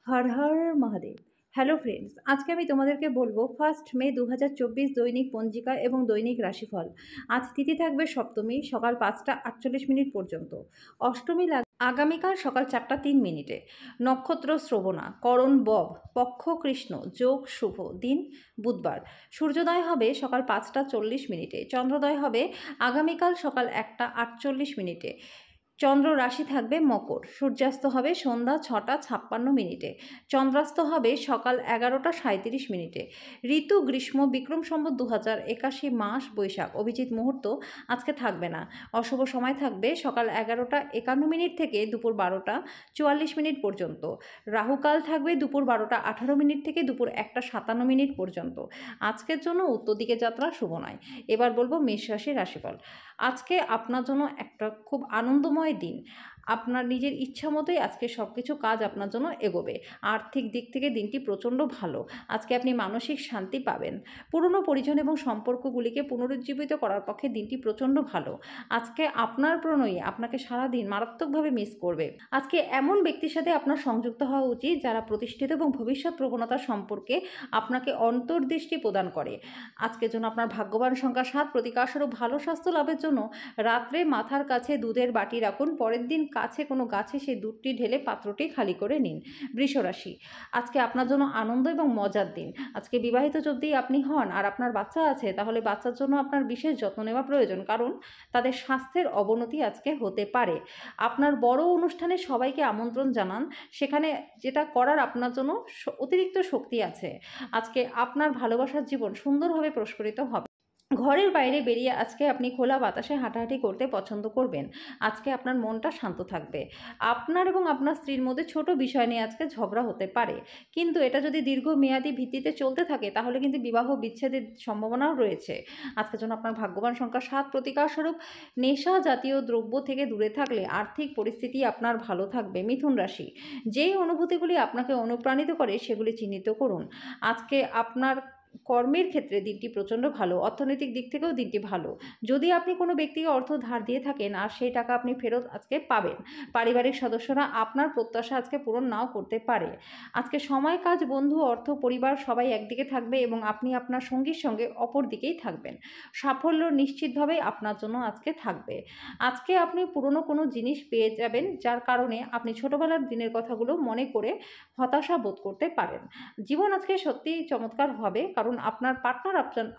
Har Har Mahadev. Hello friends, আজকে আমি তোমাদেরকে বলবো 1 মে 2024 দৈনিক পঞ্জিকা এবং দৈনিক রাশিফল। আজ তিথি থাকবে সপ্তমী সকাল 5টা 48 মিনিট পর্যন্ত। অষ্টমী আগামীকাল সকাল 4টা 3 মিনিটে। নক্ষত্র শ্রবণা, করণ বব, পক্ষ কৃষ্ণ, যোগ শুভ, দিন বুধবার। সূর্যোদয় হবে সকাল 5টা 40 মিনিটে। চন্দ্রোদয় হবে আগামীকাল সকাল 1টা 48 মিনিটে। চন্দ্র রাশি থাকবে মকর। সূর্যাস্ত হবে সন্ধ্যা 6টা 56 মিনিটে। চন্দ্রাস্ত হবে সকাল 11টা 37 মিনিটে। ঋতু গ্রীষ্ম, বিক্রম সম্বত 2081, মাস বৈশাখ। অভিজিৎ মুহূর্ত আজকে থাকবে না। অশুভ সময় থাকবে সকাল 11টা 51 মিনিট থেকে দুপুর 12টা 44 মিনিট পর্যন্ত। রাহুকাল থাকবে দুপুর 12টা 18 মিনিট থেকে দুপুর 1টা 57 মিনিট পর্যন্ত। আজকের জন্য উত্তর দিকে যাত্রা শুভ নয়। এবার বলবো মেষ রাশির রাশিফল। আজকে আপনার জন্য একটা খুব আনন্দময় দিন। আপনার নিজের ইচ্ছা মতোই আজকে সব কিছু কাজ আপনার জন্য এগোবে। আর্থিক দিক থেকে দিনটি প্রচণ্ড ভালো। আজকে আপনি মানসিক শান্তি পাবেন। পুরনো পরিজন এবং সম্পর্কগুলিকে পুনরুজ্জীবিত করার পক্ষে দিনটি প্রচণ্ড ভালো। আজকে আপনার প্রণয়ী আপনাকে সারাদিন মারাত্মকভাবে মিস করবে। আজকে এমন ব্যক্তির সাথে আপনার সংযুক্ত হওয়া উচিত যারা প্রতিষ্ঠিত এবং ভবিষ্যৎ প্রবণতা সম্পর্কে আপনাকে অন্তর্দৃষ্টি প্রদান করে। আজকের জন্য আপনার ভাগ্যবান সংখ্যা 7। প্রতিকারস্বরূপ ভালো স্বাস্থ্য লাভের জন্য রাত্রে মাথার কাছে দুধের বাটি রাখুন। পরের দিন কাছে কোনো গাছে সেই দুধটি ঢেলে পাত্রটি খালি করে নিন। বৃষ রাশি, আজকে আপনার জন্য আনন্দ এবং মজার দিন। আজকে বিবাহিত যদি আপনি হন আর আপনার বাচ্চা আছে, তাহলে বাচ্চার জন্য আপনার বিশেষ যত্ন নেওয়া প্রয়োজন, কারণ তাদের স্বাস্থ্যের অবনতি আজকে হতে পারে। আপনার বড় অনুষ্ঠানে সবাইকে আমন্ত্রণ জানান, সেখানে যেটা করার আপনার জন্য অতিরিক্ত শক্তি আছে। আজকে আপনার ভালোবাসার জীবন সুন্দরভাবে প্রস্ফুটিত হবে। ঘরের বাইরে বেরিয়ে আজকে আপনি খোলা বাতাসে হাঁটাহাঁটি করতে পছন্দ করবেন। আজকে আপনার মনটা শান্ত থাকবে। আপনার এবং আপনার স্ত্রীর মধ্যে ছোট বিষয় নিয়ে আজকে ঝগড়া হতে পারে, কিন্তু এটা যদি দীর্ঘমেয়াদী ভিত্তিতে চলতে থাকে তাহলে কিন্তু বিবাহ বিচ্ছেদের সম্ভাবনাও রয়েছে। আজকের জন্য আপনার ভাগ্যবান সংখ্যা 7। প্রতিকারস্বরূপ নেশা জাতীয় দ্রব্য থেকে দূরে থাকলে আর্থিক পরিস্থিতি আপনার ভালো থাকবে। মিথুন রাশি, যেই অনুভূতিগুলি আপনাকে অনুপ্রাণিত করে সেগুলি চিহ্নিত করুন। আজকে আপনার কর্মের ক্ষেত্রে দিনটি প্রচণ্ড ভালো। অর্থনৈতিক দিক থেকেও দিনটি ভালো। যদি আপনি কোনো ব্যক্তিকে অর্থ ধার দিয়ে থাকেন আর সেই টাকা আপনি ফেরত আজকে পাবেন। পারিবারিক সদস্যরা আপনার প্রত্যাশা আজকে পূরণ নাও করতে পারে। আজকে সময়, কাজ, বন্ধু, অর্থ, পরিবার সবাই একদিকে থাকবে এবং আপনি আপনার সঙ্গীর সঙ্গে অপর দিকেই থাকবেন। সাফল্য নিশ্চিতভাবেই আপনার জন্য আজকে থাকবে। আজকে আপনি পুরনো কোনো জিনিস পেয়ে যাবেন, যার কারণে আপনি ছোটোবেলার দিনের কথাগুলো মনে করে হতাশা বোধ করতে পারেন। জীবন আজকে সত্যিই চমৎকার হবে, কারণ আপনার পার্টনার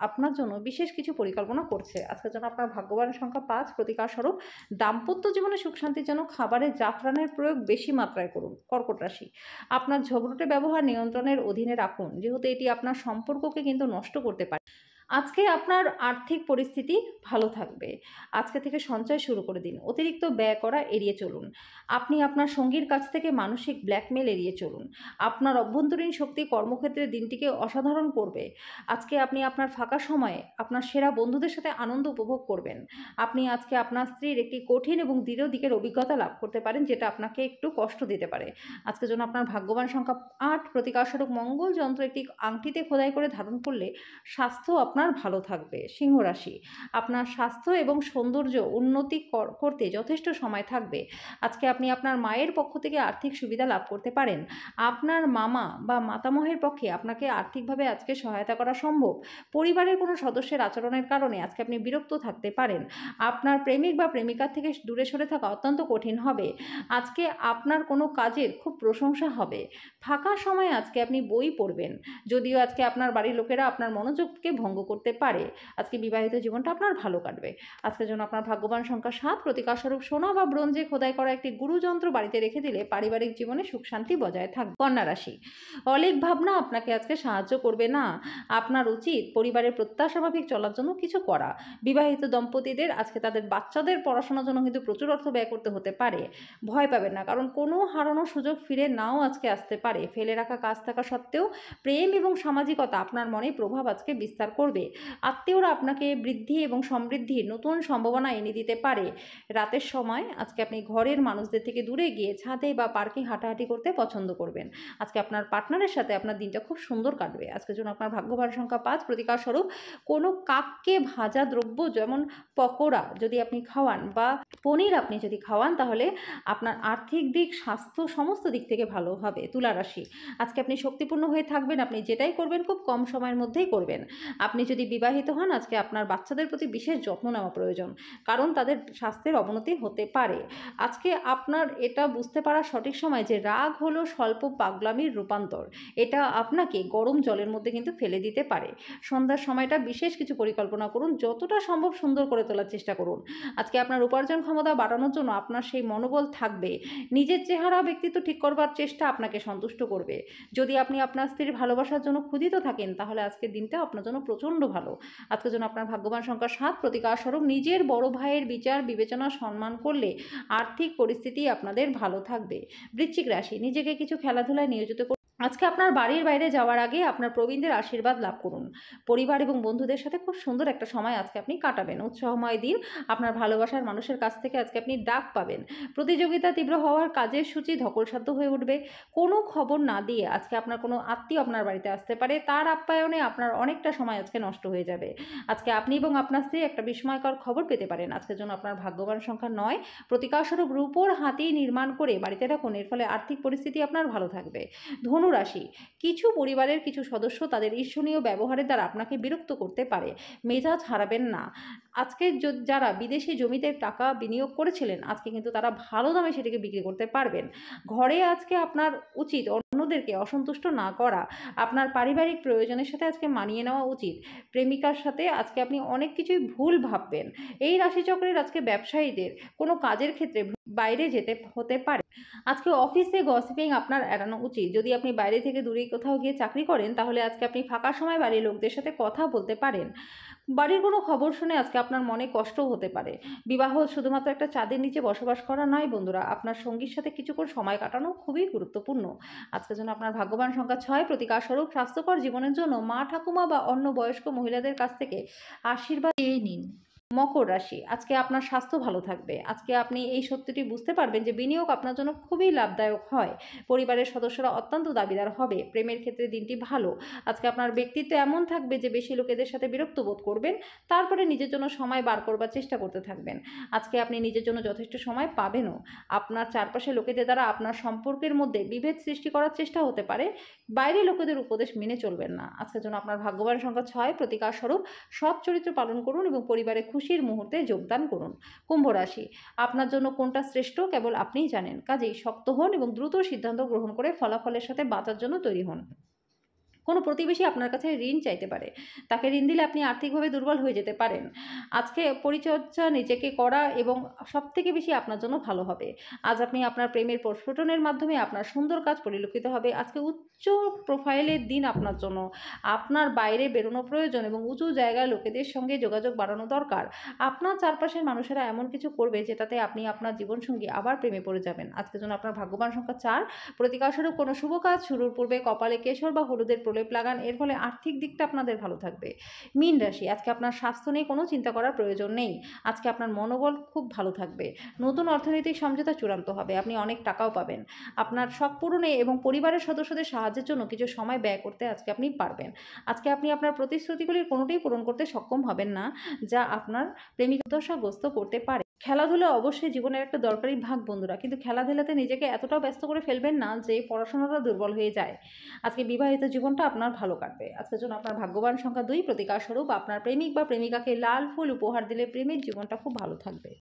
আপনার জন্য বিশেষ কিছু পরিকল্পনা করছে। আজকের জন্য আপনার ভাগ্যবান সংখ্যা 5। প্রতিকারস্বরূপ দাম্পত্য জীবনে সুখ শান্তির জন্য খাবারে জাফরানের প্রয়োগ বেশি মাত্রায় করুন। কর্কট রাশি, আপনার ঝগড়টে ব্যবহার নিয়ন্ত্রণের অধীনে রাখুন, যেহেতু এটি আপনার সম্পর্ককে কিন্তু নষ্ট করতে পারে। আজকে আপনার আর্থিক পরিস্থিতি ভালো থাকবে। আজকে থেকে সঞ্চয় শুরু করে দিন। অতিরিক্ত ব্যয় করা এড়িয়ে চলুন। আপনি আপনার সঙ্গীর কাছ থেকে মানসিক ব্ল্যাকমেল এড়িয়ে চলুন। আপনার অভ্যন্তরীণ শক্তি কর্মক্ষেত্রে দিনটিকে অসাধারণ করবে। আজকে আপনি আপনার ফাঁকা সময়ে আপনার সেরা বন্ধুদের সাথে আনন্দ উপভোগ করবেন। আপনি আজকে আপনার স্ত্রীর একটি কঠিন এবং দৃঢ় দিকের অভিজ্ঞতা লাভ করতে পারেন, যেটা আপনাকে একটু কষ্ট দিতে পারে। আজকের জন্য আপনার ভাগ্যবান সংখ্যা 8। প্রতিকারস্বরূপ মঙ্গল যন্ত্র একটি আংটিতে খোদাই করে ধারণ করলে স্বাস্থ্য আপনার ভালো থাকবে। সিংহ রাশি, আপনার স্বাস্থ্য এবং সৌন্দর্য উন্নতি করতে যথেষ্ট সময় থাকবে। আজকে আপনি আপনার মায়ের পক্ষ থেকে আর্থিক সুবিধা লাভ করতে পারেন। আপনার মামা বা মাতামহের পক্ষে আপনাকে আর্থিকভাবে আজকে সহায়তা করা সম্ভব। পরিবারের কোনো সদস্যের আচরণের কারণে আজকে আপনি বিরক্ত থাকতে পারেন। আপনার প্রেমিক বা প্রেমিকার থেকে দূরে সরে থাকা অত্যন্ত কঠিন হবে। আজকে আপনার কোনো কাজের খুব প্রশংসা হবে। ফাঁকা সময়ে আজকে আপনি বই পড়বেন, যদিও আজকে আপনার বাড়ির লোকেরা আপনার মনোযোগকে ভঙ্গ করতে পারে। আজকে বিবাহিত জীবনটা আপনার ভালো কাটবে। আজকের জন্য আপনার ভাগ্যবান সংখ্যা 7। প্রতিকারস্বরূপ সোনা বা ব্রোঞ্জে খোদাই করা একটি গুরুযন্ত্র বাড়িতে রেখে দিলে পারিবারিক জীবনে সুখ শান্তি বজায় থাকবে। কন্যা রাশি, অলীক ভাবনা আপনাকে আজকে সাহায্য করবে না। আপনার উচিত পরিবারের প্রত্যাশা মাফিক চলার জন্য কিছু করা। বিবাহিত দম্পতিদের আজকে তাদের বাচ্চাদের পড়াশোনার জন্য কিন্তু প্রচুর অর্থ ব্যয় করতে হতে পারে। ভয় পাবেন না, কারণ কোনো হারানো সুযোগ ফিরে নাও আজকে আসতে পারে। ফেলে রাখা কাজ থাকা সত্ত্বেও প্রেম এবং সামাজিকতা আপনার মনে প্রভাব আজকে বিস্তার করবে। করবে। আত্মীয়রা আপনাকে বৃদ্ধি এবং সমৃদ্ধির নতুন সম্ভাবনা এনে দিতে পারে। রাতের সময় আজকে আপনি ঘরের মানুষদের থেকে দূরে গিয়ে ছাদে বা পার্কে হাঁটাহাঁটি করতে পছন্দ করবেন। আজকে আপনার পার্টনারের সাথে আপনার দিনটা খুব সুন্দর কাটবে। আজকের জন্য আপনার ভাগ্যভার সংখ্যা ৫, প্রতিকার স্বরূপ কোনো কাককে ভাজা দ্রব্য যেমন পকোড়া যদি আপনি খাওয়ান বা পনির আপনি যদি খাওয়ান, তাহলে আপনার আর্থিক দিক, স্বাস্থ্য সমস্ত দিক থেকে ভালো হবে। তুলা রাশি, আজকে আপনি শক্তিপূর্ণ হয়ে থাকবেন। আপনি যেটাই করবেন খুব কম সময়ের মধ্যেই করবেন। আপনি যদি বিবাহিত হন, আজকে আপনার বাচ্চাদের প্রতি বিশেষ যত্ন নেওয়া প্রয়োজন, কারণ তাদের স্বাস্থ্যের অবনতি হতে পারে। আজকে আপনার এটা বুঝতে পারা সঠিক সময় যে রাগ হলো স্বল্প পাগলামির রূপান্তর। এটা আপনাকে গরম জলের মধ্যে কিন্তু ফেলে দিতে পারে। সন্ধ্যার সময়টা বিশেষ কিছু পরিকল্পনা করুন, যতটা সম্ভব সুন্দর করে তোলার চেষ্টা করুন। আজকে আপনার উপার্জন ক্ষমতা বাড়ানোর জন্য আপনার সেই মনোবল থাকবে। নিজের চেহারা, ব্যক্তিত্ব ঠিক করবার চেষ্টা আপনাকে সন্তুষ্ট করবে। যদি আপনি আপনার স্ত্রীর ভালোবাসার জন্য ক্ষুধিত থাকেন, তাহলে আজকের দিনটা আপনার জন্য প্রচণ্ড ভালো। আজকের জন্য আপনার ভাগ্যবান সংখ্যা ৭, প্রতিকার স্বরূপ নিজের বড় ভাইয়ের বিচার বিবেচনা সম্মান করলে আর্থিক পরিস্থিতি আপনাদের ভালো থাকবে। বৃশ্চিক রাশি, নিজেকে কিছু খেলাধুলায় নিয়োজিত করুন। আজকে আপনার বাড়ির বাইরে যাওয়ার আগে আপনার প্রবীণদের আশীর্বাদ লাভ করুন। পরিবার এবং বন্ধুদের সাথে খুব সুন্দর একটা সময় আজকে আপনি কাটাবেন। উৎসাহময় দিন। আপনার ভালোবাসার মানুষের কাছ থেকে আজকে আপনি ডাক পাবেন। প্রতিযোগিতা তীব্র হওয়ার কাজের সূচি ধকলসাধ্য হয়ে উঠবে। কোনো খবর না দিয়ে আজকে আপনার কোনো আত্মীয় আপনার বাড়িতে আসতে পারে, তার আপ্যায়নে আপনার অনেকটা সময় আজকে নষ্ট হয়ে যাবে। আজকে আপনি এবং আপনার স্ত্রী একটা বিস্ময়কর খবর পেতে পারেন। আজকের জন্য আপনার ভাগ্যবান সংখ্যা ৯, প্রতিকারস্বরূপ রূপোর হাতি নির্মাণ করে বাড়িতে রাখুন। এর ফলে আর্থিক পরিস্থিতি আপনার ভালো থাকবে। ধনু রাশি, কিছু পরিবারের কিছু সদস্য তাদের ঈর্ষণীয় ব্যবহারের দ্বারা আপনাকে বিরক্ত করতে পারে। মেজাজ হারাবেন না। আজকে যারা বিদেশি জমিতে টাকা বিনিয়োগ করেছিলেন, আজকে কিন্তু তারা ভালো দামে সেটাকে বিক্রি করতে পারবেন। ঘরে আজকে আপনার উচিত অন্যদেরকে অসন্তুষ্ট না করা। আপনার পারিবারিক প্রয়োজনের সাথে আজকে মানিয়ে নেওয়া উচিত। প্রেমিকার সাথে আজকে আপনি অনেক কিছুই ভুল ভাববেন। এই রাশিচক্রের আজকে ব্যবসায়ীদের কোনো কাজের ক্ষেত্রে বাইরে যেতে হতে পারে। আজকে অফিসে গসিপিং আপনার এড়ানো উচিত। যদি আপনি বাইরে থেকে দূরে কোথাও গিয়ে চাকরি করেন, তাহলে আজকে আপনি ফাঁকা সময় বাড়ির লোকদের সাথে কথা বলতে পারেন। বাড়ির কোনো খবর শুনে আজকে আপনার মনে কষ্ট হতে পারে। বিবাহ শুধুমাত্র একটা চাঁদের নিচে বসবাস করা নয় বন্ধুরা, আপনার সঙ্গীর সাথে কিছুক্ষণ সময় কাটানো খুবই গুরুত্বপূর্ণ। আজকের জন্য আপনার ভাগ্যবান সংখ্যা ৬, প্রতিকার স্বরূপ স্বাস্থ্যকর জীবনের জন্য মা ঠাকুমা বা অন্য বয়স্ক মহিলাদের কাছ থেকে আশীর্বাদ চেয়ে নিন। মকর রাশি, আজকে আপনার স্বাস্থ্য ভালো থাকবে। আজকে আপনি এই সত্যটি বুঝতে পারবেন যে বিনিয়োগ আপনার জন্য খুবই লাভদায়ক হয়। পরিবারের সদস্যরা অত্যন্ত দাবিদার হবে। প্রেমের ক্ষেত্রে দিনটি ভালো। আজকে আপনার ব্যক্তিত্ব এমন থাকবে যে বেশি লোকেদের সাথে বিরক্ত বোধ করবেন, তারপরে নিজের জন্য সময় বার করবার চেষ্টা করতে থাকবেন। আজকে আপনি নিজের জন্য যথেষ্ট সময় পাবেনও। আপনার চারপাশে লোকেদের দ্বারা আপনার সম্পর্কের মধ্যে বিভেদ সৃষ্টি করার চেষ্টা হতে পারে। বাইরে লোকেদের উপদেশ মেনে চলবেন না। আজকের জন্য আপনার ভাগ্যবান সংখ্যা ৬, প্রতিকার স্বরূপ সৎ চরিত্র পালন করুন এবং পরিবারে খুশির মুহূর্তে যোগদান করুন। কুম্ভ রাশি, আপনার জন্য কোনটা শ্রেষ্ঠ কেবল আপনিই জানেন। কাজেই শক্ত হন এবং দ্রুত সিদ্ধান্ত গ্রহণ করে ফলাফলের সাথে বাঁচার জন্য তৈরি হন। কোনো প্রতিবেশী আপনার কাছে ঋণ চাইতে পারে। তাকে ঋণ দিলে আপনি আর্থিকভাবে দুর্বল হয়ে যেতে পারেন। আজকে পরিচর্যা নিজেকে করা এবং সবথেকে বেশি আপনার জন্য ভালো হবে। আজ আপনি আপনার প্রেমের প্রস্ফুটনের মাধ্যমে আপনার সুন্দর কাজ পরিলক্ষিত হবে। আজকে উচ্চ প্রোফাইলের দিন আপনার জন্য। আপনার বাইরে বেরোনো প্রয়োজন এবং উঁচু জায়গায় লোকেদের সঙ্গে যোগাযোগ বাড়ানো দরকার। আপনার চারপাশের মানুষেরা এমন কিছু করবে যেটাতে আপনি আপনার জীবনসঙ্গী আবার প্রেমে পড়ে যাবেন। আজকের জন্য আপনার ভাগ্যবান সংখ্যা ৪, প্রতিকারস্বরূপ কোনো শুভ কাজ শুরুর পূর্বে কপালে কেশর বা হলুদের প্রলেপ লাগান। এর ফলে আর্থিক দিকটা আপনাদের ভালো থাকবে। মীন রাশি, আজকে আপনার স্বাস্থ্য নিয়ে কোনো চিন্তা করার প্রয়োজন নেই। আজকে আপনার মনোবল খুব ভালো থাকবে। নতুন অর্থনৈতিক সমঝোতা চূড়ান্ত হবে। আপনি অনেক টাকাও পাবেন। আপনার শখ পূরণে এবং পরিবারের সদস্যদের সাহায্যের জন্য কিছু সময় ব্যয় করতে আজকে আপনি পারবেন। আজকে আপনি আপনার প্রতিশ্রুতিগুলির কোনোটাই পূরণ করতে সক্ষম হবেন না, যা আপনার প্রেমিক হতাশাগ্রস্ত করতে পারে। খেলাধুলা অবশ্যই জীবনের একটা দরকারি ভাগ বন্ধুরা, কিন্তু খেলাধুলাতে নিজেকে এতটাও ব্যস্ত করে ফেলবেন না যে পড়াশোনাটা দুর্বল হয়ে যায়। আজকে বিবাহিত জীবনটা আপনার ভালো কাটবে। আজকের জন্য আপনার ভাগ্যবান সংখ্যা ২, প্রতিকার স্বরূপ আপনার প্রেমিক বা প্রেমিকাকে লাল ফুল উপহার দিলে প্রেমের জীবনটা খুব ভালো থাকবে।